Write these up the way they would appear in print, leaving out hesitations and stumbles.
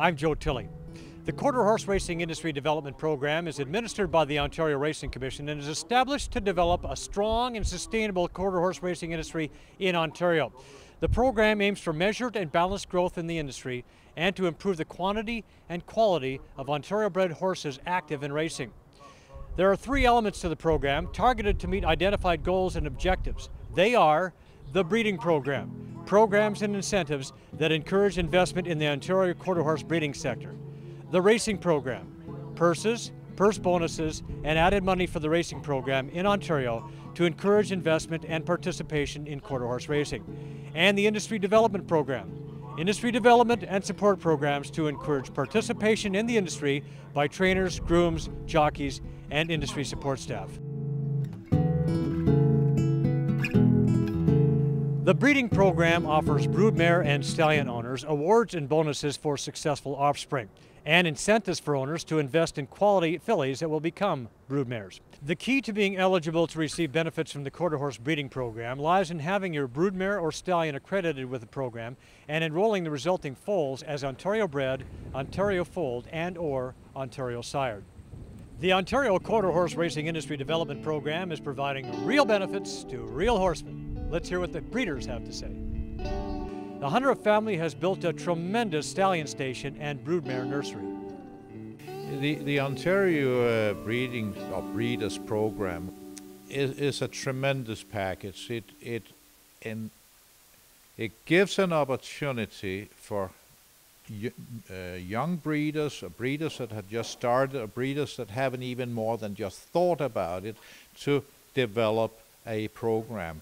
I'm Joe Tilley. The Quarter Horse Racing Industry Development Program is administered by the Ontario Racing Commission and is established to develop a strong and sustainable quarter horse racing industry in Ontario. The program aims for measured and balanced growth in the industry and to improve the quantity and quality of Ontario-bred horses active in racing. There are three elements to the program targeted to meet identified goals and objectives. They are the breeding program, programs and incentives that encourage investment in the Ontario quarter horse breeding sector. The racing program, purses, purse bonuses, and added money for the racing program in Ontario to encourage investment and participation in quarter horse racing. And the industry development program, industry development and support programs to encourage participation in the industry by trainers, grooms, jockeys, and industry support staff. The breeding program offers broodmare and stallion owners awards and bonuses for successful offspring, and incentives for owners to invest in quality fillies that will become broodmares. The key to being eligible to receive benefits from the quarter horse breeding program lies in having your broodmare or stallion accredited with the program and enrolling the resulting foals as Ontario bred, Ontario foaled, and/or Ontario sired. The Ontario Quarter Horse Racing Industry Development Program is providing real benefits to real horsemen. Let's hear what the breeders have to say. The Hunter family has built a tremendous stallion station and broodmare nursery. The Ontario breeding or breeders program is a tremendous package. It gives an opportunity for young breeders, or breeders that have just started, or breeders that haven't even more than just thought about it, to develop a program.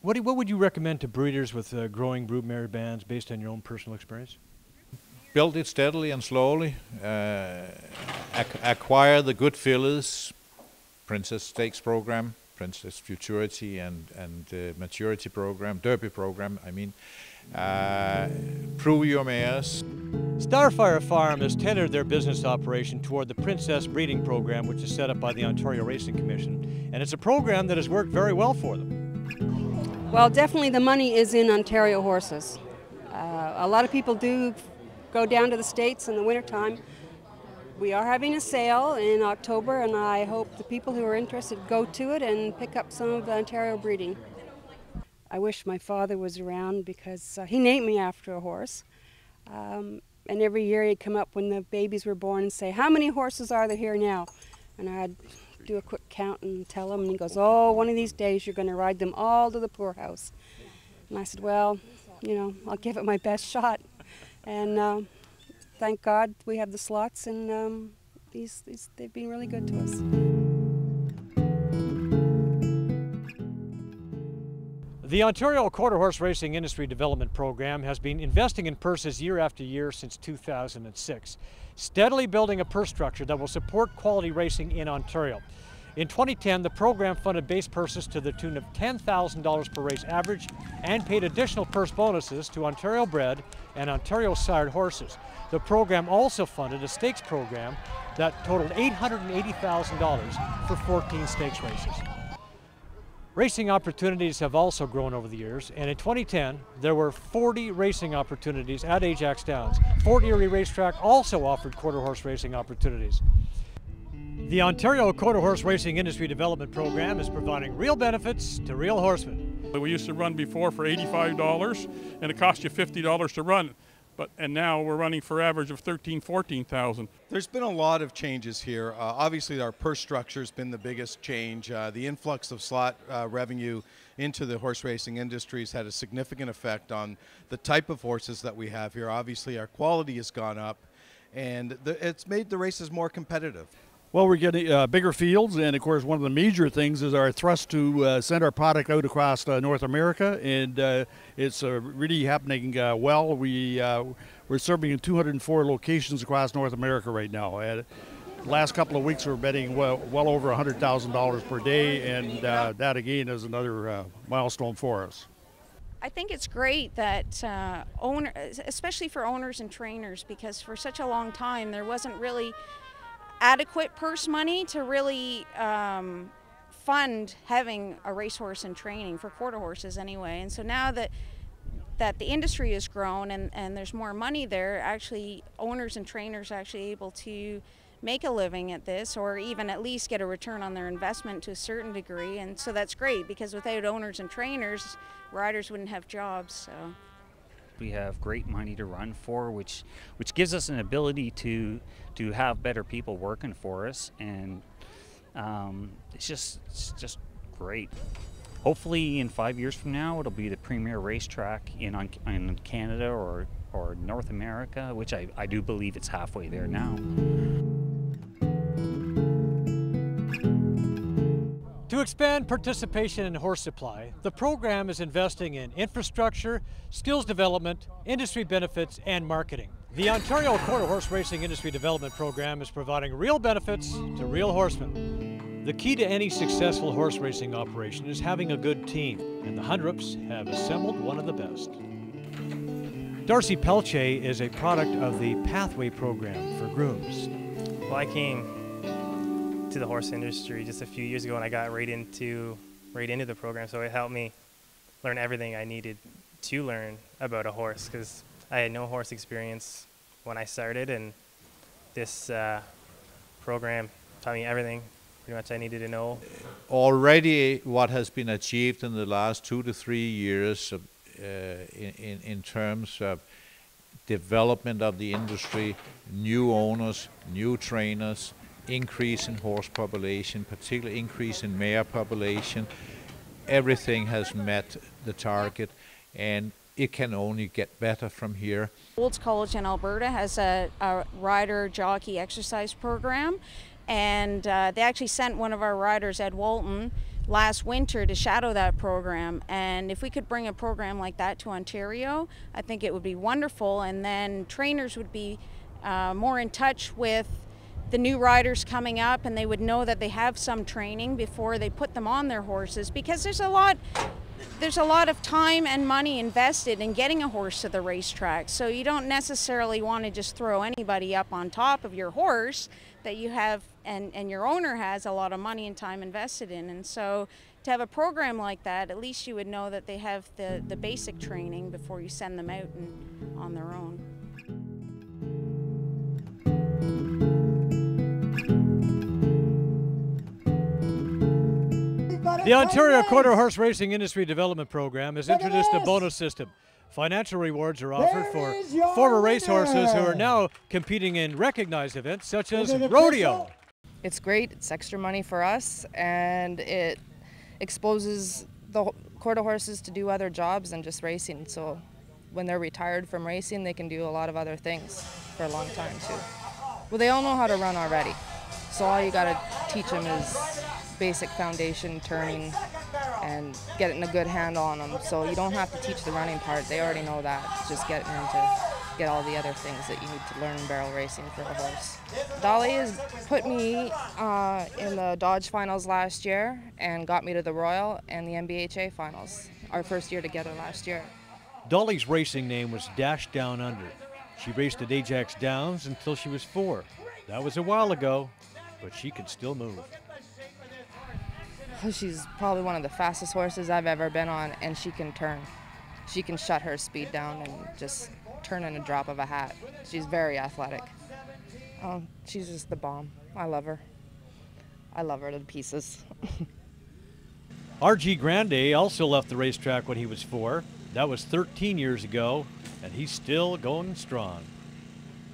What would you recommend to breeders with growing broodmare bands based on your own personal experience? Build it steadily and slowly. Acquire the good fillies, Princess Stakes program, Princess Futurity and Maturity program, Derby program, I mean. Prove your mares. Starfire Farm has tendered their business operation toward the Princess Breeding Program, which is set up by the Ontario Racing Commission, and it's a program that has worked very well for them. Well, definitely the money is in Ontario horses. A lot of people do go down to the States in the wintertime. We are having a sale in October, and I hope the people who are interested go to it and pick up some of the Ontario breeding. I wish my father was around because he named me after a horse. And every year he'd come up when the babies were born and say, "How many horses are there here now?" And I'd do a quick count and tell him, and he goes, "Oh, one of these days you're going to ride them all to the poorhouse." And I said, "Well, you know, I'll give it my best shot." And thank God we have the slots, and they've been really good to us. The Ontario Quarter Horse Racing Industry Development Program has been investing in purses year after year since 2006, steadily building a purse structure that will support quality racing in Ontario. In 2010, the program funded base purses to the tune of $10,000 per race average and paid additional purse bonuses to Ontario bred and Ontario sired horses. The program also funded a stakes program that totaled $880,000 for 14 stakes races. Racing opportunities have also grown over the years, and in 2010, there were 40 racing opportunities at Ajax Downs. Fort Erie Racetrack also offered quarter horse racing opportunities. The Ontario Quarter Horse Racing Industry Development Program is providing real benefits to real horsemen. We used to run before for $85, and it cost you $50 to run. And now we're running for average of $13,000, $14,000. There's been a lot of changes here. Obviously, our purse structure has been the biggest change. The influx of slot revenue into the horse racing industry has had a significant effect on the type of horses that we have here. Obviously, our quality has gone up, and it's made the races more competitive. Well, we're getting bigger fields, and of course one of the major things is our thrust to send our product out across North America, and it's really happening well. We're serving in 204 locations across North America right now. The last couple of weeks we're betting well over $100,000 per day, and that again is another milestone for us. I think it's great that especially for owners and trainers, because for such a long time there wasn't really adequate purse money to really fund having a racehorse in training for quarter horses anyway. And so now that that the industry has grown and there's more money there, actually owners and trainers are actually able to make a living at this, or even at least get a return on their investment to a certain degree. And so that's great, because without owners and trainers, riders wouldn't have jobs. So we have great money to run for, which gives us an ability to have better people working for us, and it's just great. Hopefully in 5 years from now it'll be the premier racetrack in Canada or North America, which I do believe it's halfway there now. To expand participation in horse supply, the program is investing in infrastructure, skills development, industry benefits, and marketing. The Ontario Quarter Horse Racing Industry Development Program is providing real benefits to real horsemen. The key to any successful horse racing operation is having a good team, and the Hundrups have assembled one of the best. Darcy Pelche is a product of the Pathway program for grooms. Well, I came to the horse industry just a few years ago, and I got right into the program, so it helped me learn everything I needed to learn about a horse, because I had no horse experience when I started, and this program taught me everything pretty much I needed to know. Already what has been achieved in the last 2 to 3 years in terms of development of the industry, new owners, new trainers, increase in horse population, particularly increase in mare population. Everything has met the target, and it can only get better from here. Olds College in Alberta has a rider jockey exercise program, and they actually sent one of our riders, Ed Walton, last winter to shadow that program. And if we could bring a program like that to Ontario, I think it would be wonderful, and then trainers would be more in touch with the new riders coming up, and they would know that they have some training before they put them on their horses, because there's a lot of time and money invested in getting a horse to the racetrack. So you don't necessarily want to just throw anybody up on top of your horse that you have and your owner has a lot of money and time invested in. And so to have a program like that, at least you would know that they have the basic training before you send them out and on their own. The Ontario Quarter Horse Racing Industry Development Program has introduced a bonus system. Financial rewards are offered for former racehorses who are now competing in recognized events such as rodeo. It's great, it's extra money for us, and it exposes the quarter horses to do other jobs than just racing. So when they're retired from racing, they can do a lot of other things for a long time too. Well, they all know how to run already, so all you gotta teach them is basic foundation, turning, and getting a good handle on them. So you don't have to teach the running part, they already know that. It's just getting them to get all the other things that you need to learn in barrel racing for a horse. Dolly has put me in the Dodge finals last year and got me to the Royal and the MBHA finals, our first year together last year. Dolly's racing name was Dash Down Under. She raced at Ajax Downs until she was 4. That was a while ago, but she can still move. She's probably one of the fastest horses I've ever been on, and she can turn. She can shut her speed down and just turn in a drop of a hat. She's very athletic. She's just the bomb. I love her. I love her to pieces. R.G. Grande also left the racetrack when he was 4. That was 13 years ago, and he's still going strong.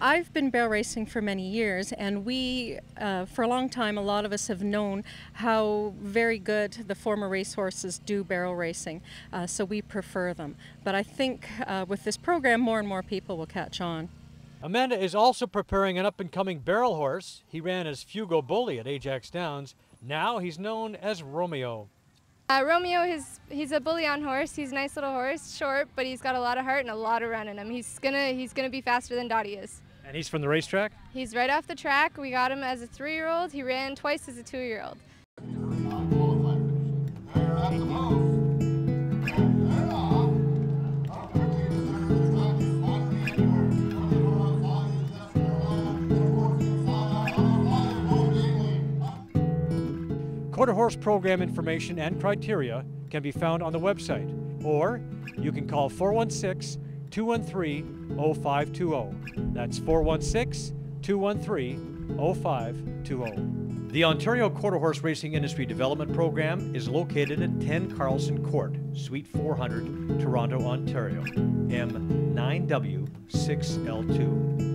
I've been barrel racing for many years, and we, for a long time, a lot of us have known how very good the former racehorses do barrel racing, so we prefer them. But I think with this program, more and more people will catch on. Amanda is also preparing an up-and-coming barrel horse. He ran as Fugo Bully at Ajax Downs. Now he's known as Romeo. Romeo, he's a bully-on horse. He's a nice little horse, short, but he's got a lot of heart and a lot of run in him. He's gonna be faster than Dottie is. And he's from the racetrack? He's right off the track. We got him as a 3-year-old. He ran twice as a 2-year-old. Quarter horse program information and criteria can be found on the website, or you can call 416-213-0520. That's 416-213-0520. The Ontario Quarter Horse Racing Industry Development Program is located at 10 Carlson Court, Suite 400, Toronto, Ontario, M9W6L2.